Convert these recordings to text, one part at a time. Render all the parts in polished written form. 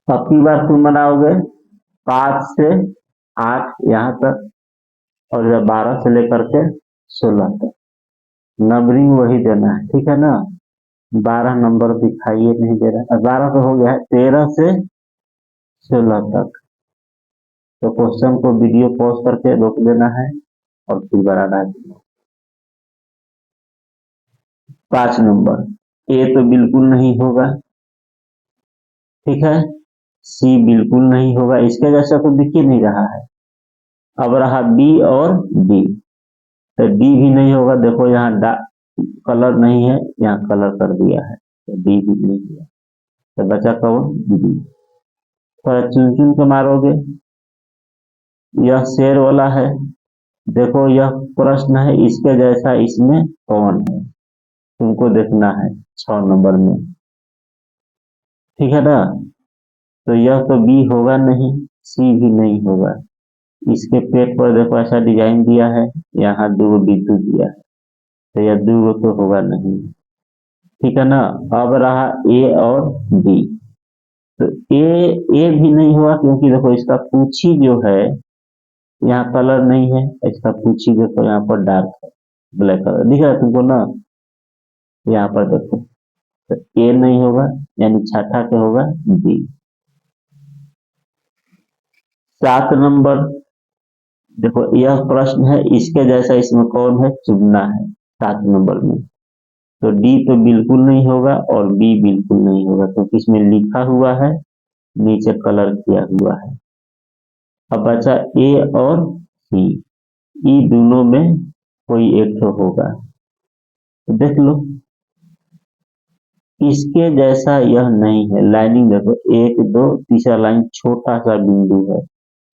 अब की बार तुम बनाओगे 5 से 8 यहाँ तक, और 12 से लेकर के 16 तक नंबरिंग वही देना है, ठीक है ना। 12 नंबर दिखाइए नहीं दे रहा, 12 तो हो गया है, 13 से 16 तक। तो क्वेश्चन को वीडियो पॉज करके रोक देना है और फिर बनाना है। 5 नंबर ए तो बिल्कुल नहीं होगा, ठीक है। सी बिल्कुल नहीं होगा, इसके जैसा तो दिख ही नहीं रहा है। अब रहा बी और डी, तो डी भी नहीं होगा, देखो यहाँ कलर नहीं है, यहाँ कलर कर दिया है, तो डी भी नहीं हुआ। तो बचा कौन, डी। थोड़ा चुन चुन के मारोगे। यह शेर वाला है, देखो यह प्रश्न है, इसके जैसा इसमें कौन है, तुमको देखना है 6 नंबर में, ठीक है ना। तो यह तो बी होगा नहीं, सी भी नहीं होगा। इसके पेट पर देखो ऐसा डिजाइन दिया है, यहाँ दो बिंदु दिया है, तो यह दो तो होगा नहीं, ठीक है ना। अब रहा ए और बी, तो ए भी नहीं हुआ, क्योंकि देखो इसका पूछी जो है यहाँ कलर नहीं है, इसका पूछी देखो यहाँ पर डार्क है, ब्लैक कलर दिख रहा है तुमको ना, यहाँ पर देखो। तो ए नहीं होगा, यानी छठा क्या होगा, बी। 7 नंबर, देखो यह प्रश्न है, इसके जैसा इसमें कौन है, चुनना है 7 नंबर में। तो डी तो बिल्कुल नहीं होगा और बी बिल्कुल नहीं होगा, क्योंकि इसमें लिखा हुआ है, नीचे कलर किया हुआ है। अब बचा ए और सी, ई दोनों में कोई एक तो होगा, तो देख लो। इसके जैसा यह नहीं है, लाइनिंग देखो 1 2, तीसरा लाइन छोटा सा बिंदु है,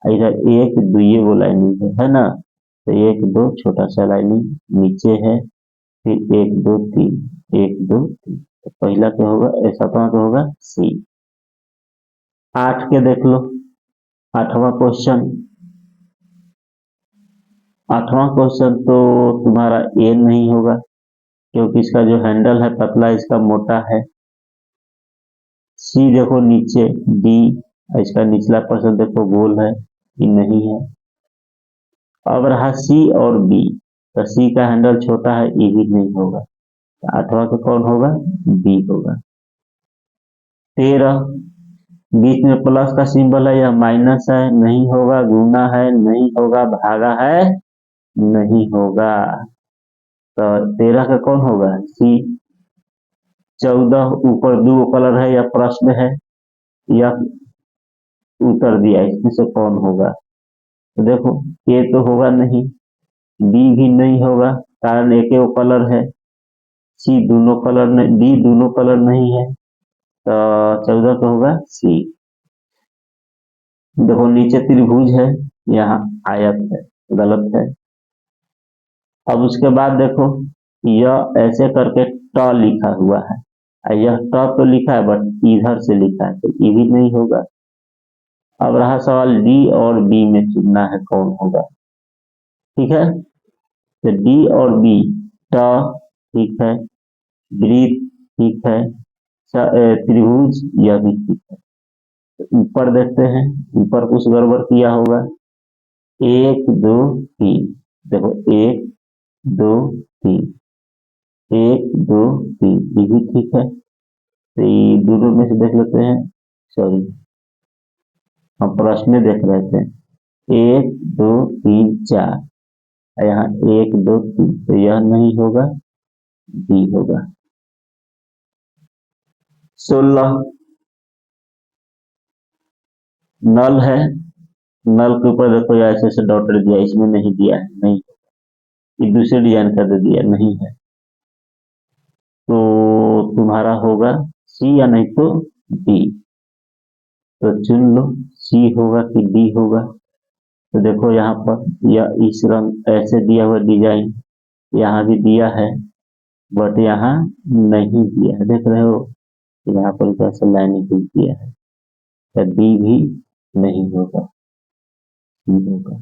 इधर 1 2 ये वो लाइनिंग है ना। तो 1 2 छोटा सा लाइनिंग नीचे है, फिर 1 2 3, 1 2 3, तो पहला क्या होगा, ऐसा तो होगा सी। 8 के देख लो, 8वां क्वेश्चन। 8वां क्वेश्चन तो तुम्हारा ए नहीं होगा, क्योंकि इसका जो हैंडल है पतला, इसका मोटा है। सी देखो नीचे, डी इसका निचला पर्सन देखो गोल है, ये नहीं है। अब रहा सी और बी, तो सी का हैंडल छोटा है, ये भी नहीं होगा। तो 8वां का कौन होगा, बी होगा। 13, बीच में प्लस का सिंबल है, यह माइनस है, नहीं होगा। गुना है, नहीं होगा। भागा है, नहीं होगा। तो 13 का कौन होगा, सी। 14, ऊपर दो कलर है, या प्रश्न है, या उत्तर दिया, इसमें से कौन होगा। तो देखो ए तो होगा नहीं, बी भी नहीं होगा, कारण एक ही वो कलर है। सी दोनों कलर नहीं, डी दोनों कलर नहीं है, तो 14 तो होगा सी। देखो नीचे त्रिभुज है, यहाँ आयत है, गलत है। अब उसके बाद देखो, यह ऐसे करके ट लिखा हुआ है, यह ट तो लिखा है बट इधर से लिखा है, तो ये भी नहीं होगा। अब रहा सवाल डी और बी में चुनना है कौन होगा, ठीक है। तो डी और बी, ट ठीक है, वृत्त ठीक है, त्रिभुज यह भी ठीक है। तो ऊपर देखते हैं, ऊपर कुछ गड़बड़ किया होगा। 1 2 3, देखो 1 2 3, 1 2 3, ये भी ठीक है। तो ये दोनों में से देख लेते हैं, सॉरी हम प्रश्न में देख रहे थे। 1 2 3 4, यहाँ 1 2 3, तो यह नहीं होगा, बी होगा। 16, नल है, नल के ऊपर देखो ऐसे ऐसे डॉटेड दिया, इसमें नहीं दिया है, नहीं, ये दूसरे डिजाइन का दे दिया, नहीं है। तो तुम्हारा होगा सी या नहीं तो डी, तो चुन लो सी होगा कि डी होगा। तो देखो यहाँ पर यह इस रंग ऐसे दिया हुआ डिजाइन यहाँ भी दिया है, बट यहाँ नहीं दिया है, देख रहे हो, यहाँ पर कैसे लाइनिंग दिया है, तो डी भी नहीं होगा, डी होगा।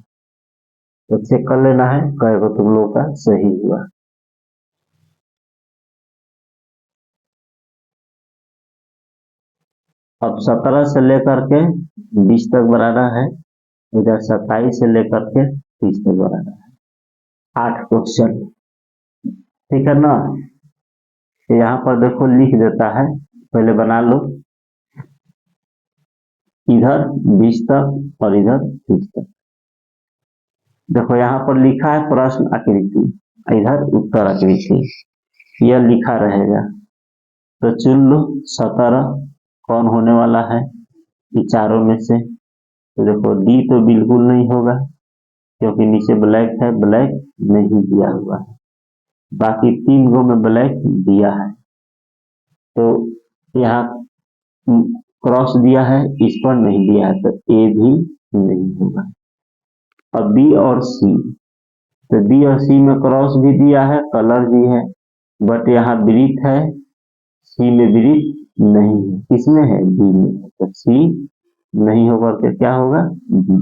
तो चेक कर लेना है कहेगा तुम लोगों का सही हुआ। अब 17 से लेकर के 20 तक बनाना है, इधर 27 से लेकर के 30 तक बनाना है। 8 क्वेश्चन, ठीक है ना। यहाँ पर देखो लिख देता है, पहले बना लो, इधर 20 तक और इधर 30 तक। देखो यहाँ पर लिखा है प्रश्न आकृति, इधर उत्तर आकृति, यह लिखा रहेगा। तो चुन लो 17 कौन होने वाला है इन चारों में से। तो देखो डी तो बिल्कुल नहीं होगा, क्योंकि नीचे ब्लैक है, ब्लैक नहीं दिया हुआ है। बाकी 3 गो में ब्लैक दिया है, तो यहाँ क्रॉस दिया है, इस पर नहीं दिया है, तो ए भी नहीं होगा। अब बी और सी, तो बी और सी में क्रॉस भी दिया है, कलर भी है, बट यहाँ वृत्त है, सी में वृत्त नहीं है। किसमें है? बी में। तो सी नहीं होगा तो क्या होगा? बी।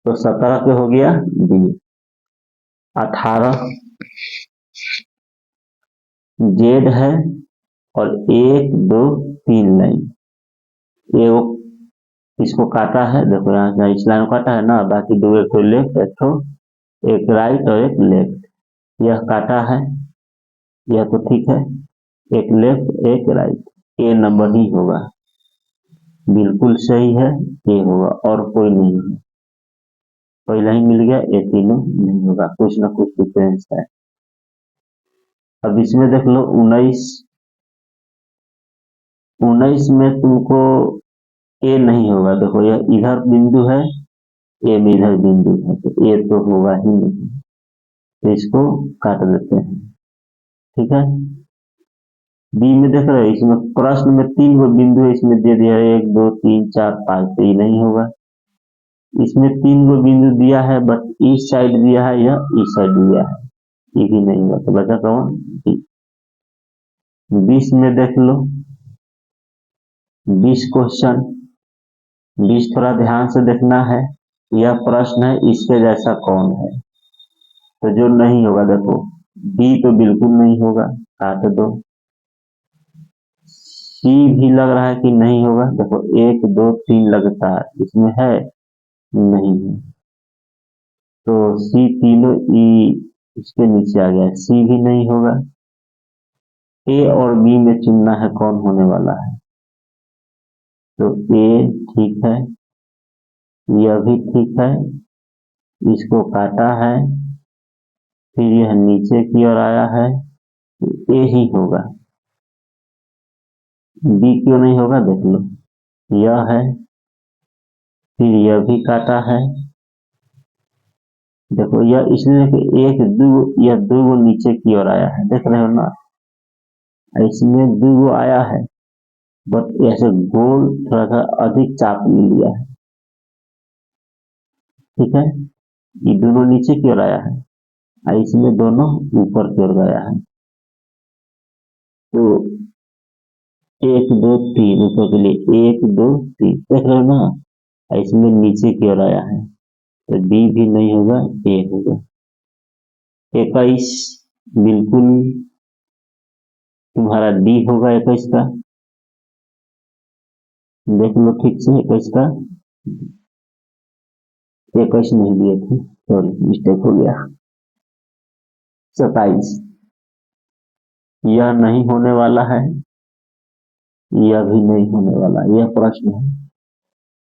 तो 17 पे हो गया बी। 18 जेड है और 1 2 3 लाइन, ये वो इसको काटा है, देखो यहाँ इस लाइन काटा है ना, बाकी दो, एक लेफ्ट, एक राइट और एक लेफ्ट, यह काटा है, यह तो ठीक है, एक लेफ्ट एक राइट, ए नंबर ही होगा, बिल्कुल सही है, ए होगा और कोई नहीं है। पहला ही मिल गया, ए तीनों नहीं होगा, कुछ ना कुछ डिफरेंस है। अब इसमें देख लो 19 में तुमको ए नहीं होगा, देखो यह इधर बिंदु है, ए में इधर बिंदु है, तो ए तो होगा ही नहीं, तो इसको काट देते हैं, ठीक है। बी में देख रहे हो, इसमें प्रश्न में 3 गो बिंदु है, इसमें दे दिया 1 2 3 4 5, तो ये नहीं होगा। इसमें 3 गो बिंदु दिया है, बट इस साइड दिया है या इस साइड दिया है, ये भी नहीं होगा, तो बचा कौन? बी। 20 में देख लो, 20 क्वेश्चन, 20 थोड़ा ध्यान से देखना है, यह प्रश्न है इसके जैसा कौन है, तो जो नहीं होगा देखो, बी तो बिल्कुल नहीं होगा, काट दो। सी भी लग रहा है कि नहीं होगा, देखो 1 2 3 लगता है, इसमें है नहीं है, तो सी तीनों ई इसके नीचे आ गया, सी भी नहीं होगा। ए और बी में चुनना है कौन होने वाला है, तो ए ठीक है, यह भी ठीक है, इसको काटा है, फिर यह नीचे की ओर आया है, तो ए ही होगा। बी क्यों नहीं होगा देख लो, यह है, फिर यह भी काटा है, देखो यह इसलिए कि एक दो, यह 2 गो नीचे की ओर आया है, देख रहे हो ना, इसमें 2 गो आया है, बट ऐसे गोल थोड़ा सा अधिक चाप ले लिया है, ठीक है, ये दोनों नीचे की ओर आया है और इसमें दोनों ऊपर की ओर गया है, तो 1 2 3 ऊपर के लिए 1 2 3, देख रहे हो ना, और इसमें नीचे की ओर आया है, तो बी भी नहीं होगा, ए होगा। 21 बिल्कुल तुम्हारा डी होगा, 21 का देख लो ठीक से, 21 का 21 नहीं दिए थे, सॉरी मिस्टेक हो गया। 27 यह नहीं होने वाला है, यह भी नहीं होने वाला, यह प्रश्न है।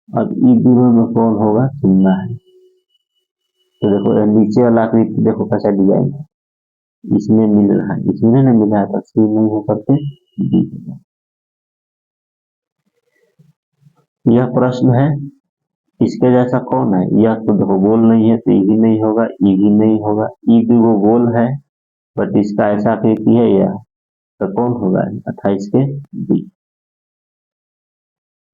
अब इन दोनों में कौन होगा चुनना है, तो देखो नीचे वाला आकृति देखो कैसा डिजाइन है, इसमें मिल रहा है, इसमें नहीं मिला है, तो सी नहीं हो करके डी होगा। यह प्रश्न है इसके जैसा कौन है, यह तो देखो गोल नहीं है, तो ये भी नहीं होगा, ये भी नहीं होगा, ये भी वो गोल है, बट इसका ऐसा आकृति है यह, तो कौन होगा? 28 के बी।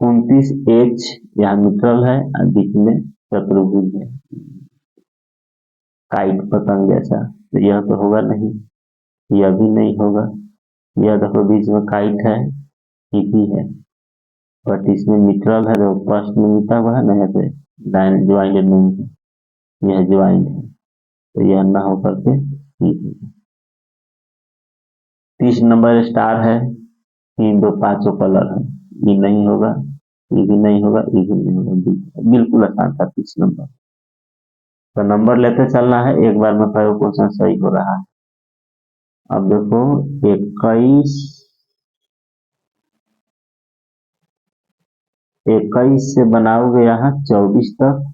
29 एच यहाँ न्यूट्रल है और बीच में चतुर्भुज है, काइट पतंग जैसा, तो यह तो होगा नहीं, यह भी नहीं होगा, यह देखो बीच में काइट है, ये भी है, बट इसमें न्यूट्रल है, देखो फर्स्ट में मिटा हुआ है ना, यहाँ पे ज्वाइंटेड नहीं है, यह ज्वाइंट है, तो यह ना हो करके 30 नंबर स्टार है, तीन दो पांचों कलर है, ये नहीं होगा, ये भी नहीं होगा, ये भी नहीं होगा, बिल्कुल आसान था 30 नंबर। तो नंबर लेते चलना है, एक बार में कई क्वेश्चन सही हो रहा है। अब देखो 21 से बनाओगे यहाँ 24 तक,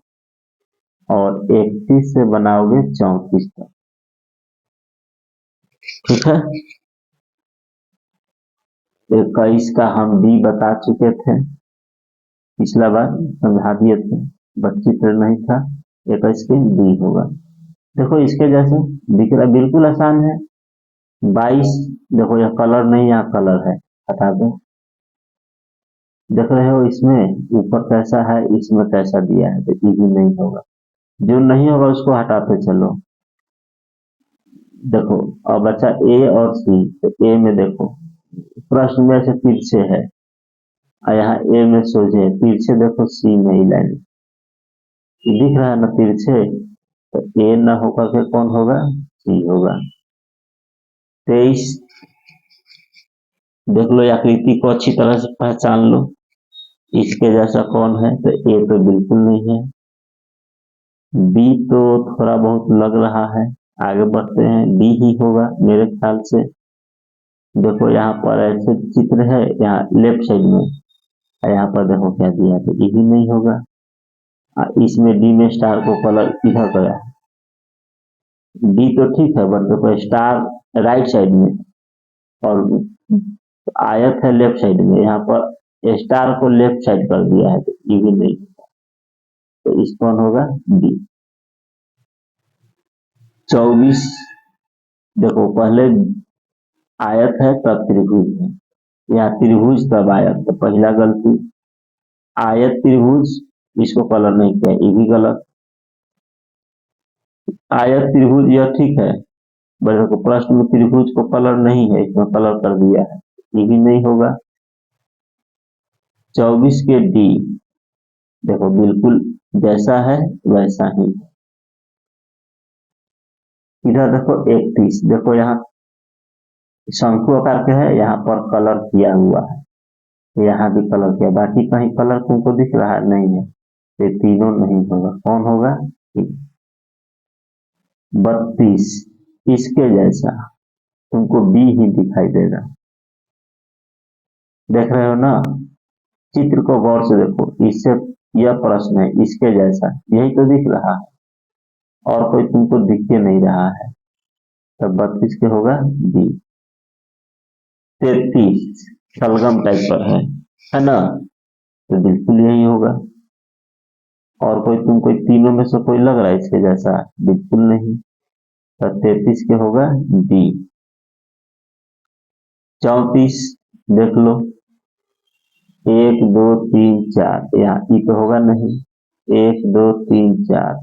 और 31 से बनाओगे 34 तक। ठीक है, 21 का हम बी बता चुके थे, पिछला बार समझा दिए थे, बच्ची तो नहीं था। 21 के बी होगा। देखो इसके जैसे दिख रहा, बिल्कुल आसान है। 22, देखो यह कलर नहीं, यहाँ कलर है, हटा दो। देख रहे हो इसमें ऊपर कैसा है, इसमें कैसा दिया है, तो ये भी नहीं होगा। जो नहीं होगा उसको हटाते चलो। देखो अब बचा ए और सी, तो ए में देखो प्रश्न में से तिरछे है, और यहाँ ए में सोझे, तिरछे देखो सी में ही लाइन दिख रहा है ना तिरछे, तो ए ना होकर के कौन होगा, सी होगा। 23, देख लो आकृति को अच्छी तरह से पहचान लो, इसके जैसा कौन है, तो ए तो बिल्कुल नहीं है, बी तो थोड़ा बहुत लग रहा है। आगे बढ़ते हैं, डी ही होगा मेरे ख्याल से। देखो यहाँ पर ऐसे चित्र है, यहाँ लेफ्ट साइड में, और यहाँ पर देखो क्या दिया है, तो ये भी नहीं होगा। इसमें डी में स्टार को कलर इधर गया है, डी तो ठीक है, बट देखो स्टार राइट साइड में और आयत है लेफ्ट साइड में, यहाँ पर स्टार को लेफ्ट साइड कर दिया है, तो ये भी नहीं, तो इस कौन होगा, डी। 24, देखो पहले आयत है तब त्रिभुज है, यहाँ त्रिभुज तब आयत, तो पहला गलती। आयत त्रिभुज, इसको कलर नहीं किया, ये भी गलत। आयत त्रिभुज यह ठीक है, बट देखो प्रश्न में त्रिभुज को कलर नहीं है, इसमें कलर कर दिया है, ये भी नहीं होगा। 24 के डी, देखो बिल्कुल जैसा है वैसा ही। इधर देखो 31, देखो यहाँ शंकु आकार के है, यहाँ पर कलर किया हुआ है, यहाँ भी कलर किया, बाकी कहीं कलर तुमको दिख रहा है, नहीं है, ये तीनों नहीं होगा, कौन होगा, 32, इसके जैसा तुमको बी ही दिखाई देगा, देख रहे हो ना, चित्र को गौर से देखो, इससे यह प्रश्न है, इसके जैसा यही तो दिख रहा है, और कोई तुमको दिख के नहीं रहा है, तो 32 के होगा बी। 33 शलगम टाइप पर है ना, तो बिल्कुल यही होगा। और कोई तुमको तीनों में से कोई लग रहा है इसके जैसा, बिल्कुल नहीं, तो 33 के होगा डी। 34 देख लो, 1 2 3 4, यहाँ ई तो होगा नहीं, 1 2 3 4,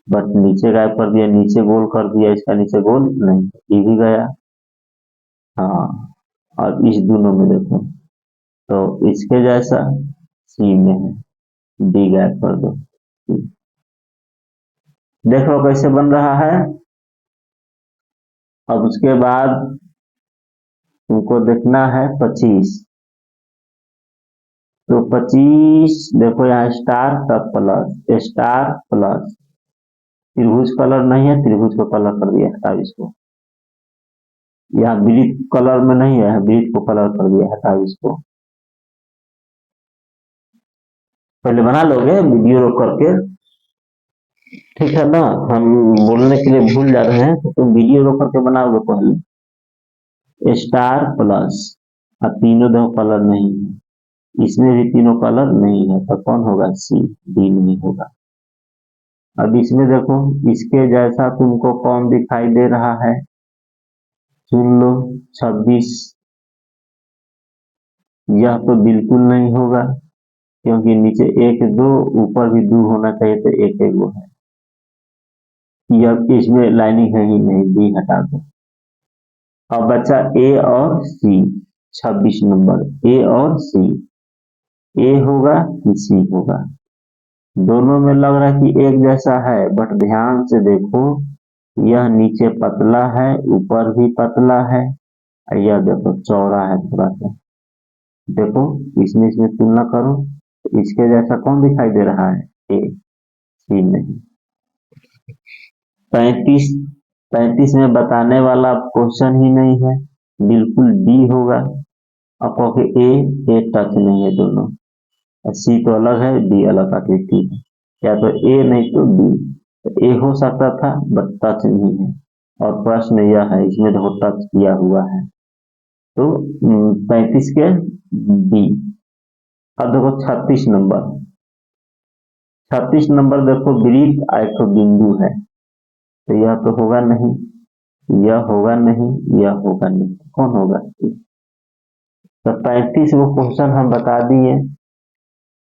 बट नीचे गायब कर दिया, नीचे गोल कर दिया, इसका नीचे गोल नहीं, ये भी गया। हाँ, और इस दोनों में देखो, तो इसके जैसा सी में है, डी गायब कर दो। देखो कैसे बन रहा है। अब उसके बाद तुमको देखना है 25, तो 25 देखो यहाँ स्टार तब प्लस, स्टार प्लस, त्रिभुज कलर नहीं है, त्रिभुज को कलर कर दिया, हटाओ इसको। यहाँ वृत्त कलर में नहीं है, वृत्त को कलर कर दिया, हटाओ इसको। पहले बना लोगे वीडियो रोक करके, ठीक है ना, हम बोलने के लिए भूल जा रहे हैं, तो तुम वीडियो रोक करके बनाओगे पहले। स्टार प्लस, अब तीनों दो कलर नहीं है, इसमें भी तीनों कलर नहीं है, तो कौन होगा, सी, डी नहीं होगा। अब इसमें देखो, इसके जैसा तुमको कौन दिखाई दे रहा है, सुन लो। 26, यह तो बिल्कुल नहीं होगा, क्योंकि नीचे 1 2, ऊपर भी 2 होना चाहिए, तो 1 1 वो है, यह इसमें लाइनिंग है ही नहीं, डी हटा दो। अब बचा ए और सी, 26 नंबर, ए और सी, ए होगा कि सी होगा, दोनों में लग रहा है कि एक जैसा है, बट ध्यान से देखो, यह नीचे पतला है, ऊपर भी पतला है, यह देखो चौड़ा है थोड़ा सा, देखो इसमें इसमें तुलना करो, तो इसके जैसा कौन दिखाई दे रहा है? ए। सी नहीं। 35, 35 में बताने वाला क्वेश्चन ही नहीं है, बिल्कुल डी होगा। अब कहोगे ए टच नहीं है दोनों, सी तो अलग है, डी अलग आकृति है, या तो ए नहीं तो बी। तो ए हो सकता था बट टच नहीं है, और प्रश्न यह है इसमें देखो टच किया हुआ है, तो 35 के बी। अब देखो 36 नंबर, 36 नंबर देखो वृत्त एक तो बिंदु है, तो यह तो होगा नहीं, यह होगा नहीं, यह होगा नहीं, कौन होगा? तो 35 वो क्वेश्चन हम बता दिए।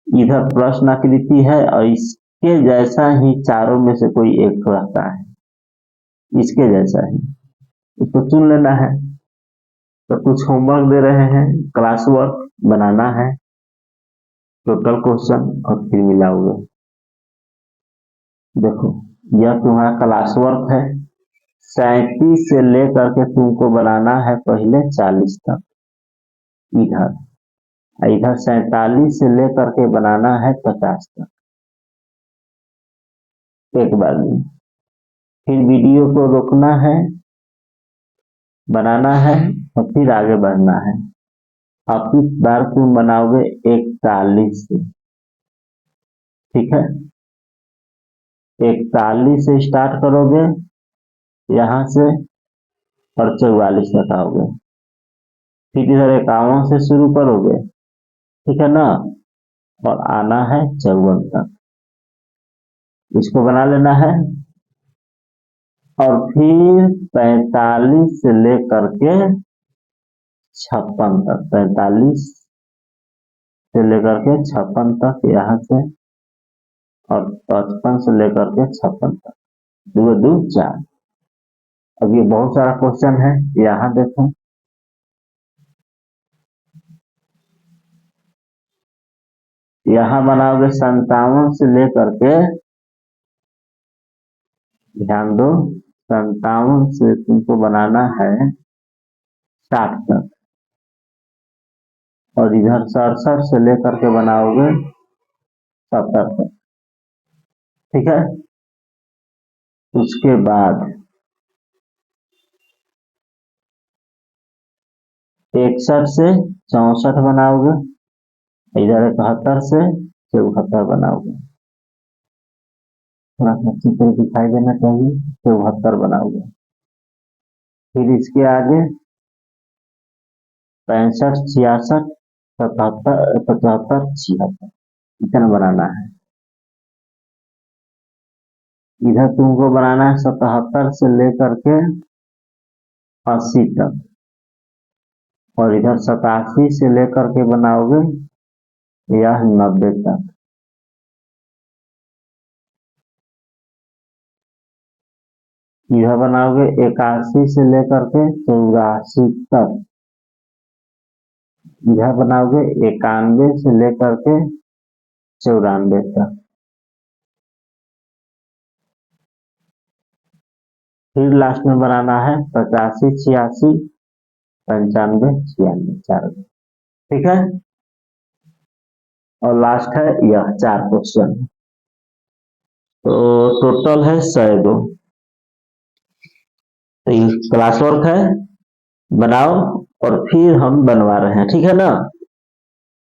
इधर प्रश्न आकृति है और इसके जैसा ही चारों में से कोई एक रहता है, इसके जैसा ही, इसको चुन लेना है। तो कुछ होमवर्क दे रहे हैं, क्लास वर्क बनाना है, टोटल क्वेश्चन और फिर मिलाओगे। देखो यह तुम्हारा क्लास वर्क है, 37 से लेकर के तुमको बनाना है पहले 40 तक, इधर इधर 47 से लेकर के बनाना है 50 तक, एक बार में। फिर वीडियो को रोकना है, बनाना है और फिर आगे बढ़ना है। अब इस बार तुम बनाओगे 41 से, ठीक है? 41 से स्टार्ट करोगे यहाँ से और 44 तक आओगे, फिर इधर 51 से शुरू करोगे, ठीक है ना, और आना है 54 तक, इसको बना लेना है। और फिर 45 से लेकर के 56 तक, 45 से लेकर के 56 तक यहाँ से, और 55 से लेकर के 56 तक, 2 2 4। अब ये बहुत सारा क्वेश्चन है, यहाँ देखो यहाँ बनाओगे 57 से लेकर के, ध्यान दो, 57 से तुमको बनाना है 60 तक, और इधर 67 से लेकर के बनाओगे 70 तक, ठीक है? उसके बाद 61 से 64 बनाओगे, इधर 71 से 74 बनाओगे, थोड़ा सा चित्र दिखाई देना चाहिए, 74 बनाओगे। फिर इसके आगे 65 66 77 75 76, इतना बनाना है। इधर तुमको बनाना है 77 से लेकर के 80 तक, और इधर 87 से लेकर के बनाओगे यह 90 तक। इधर बनाओगे 81 से लेकर के 84 तक, इधर बनाओगे 91 से लेकर के 94 तक। फिर लास्ट में बनाना है 85 86 95 96, 4, ठीक है? और लास्ट है यह 4 क्वेश्चन, तो टोटल है 102। तो क्लास वर्क है, बनाओ और फिर हम बनवा रहे हैं, ठीक है ना?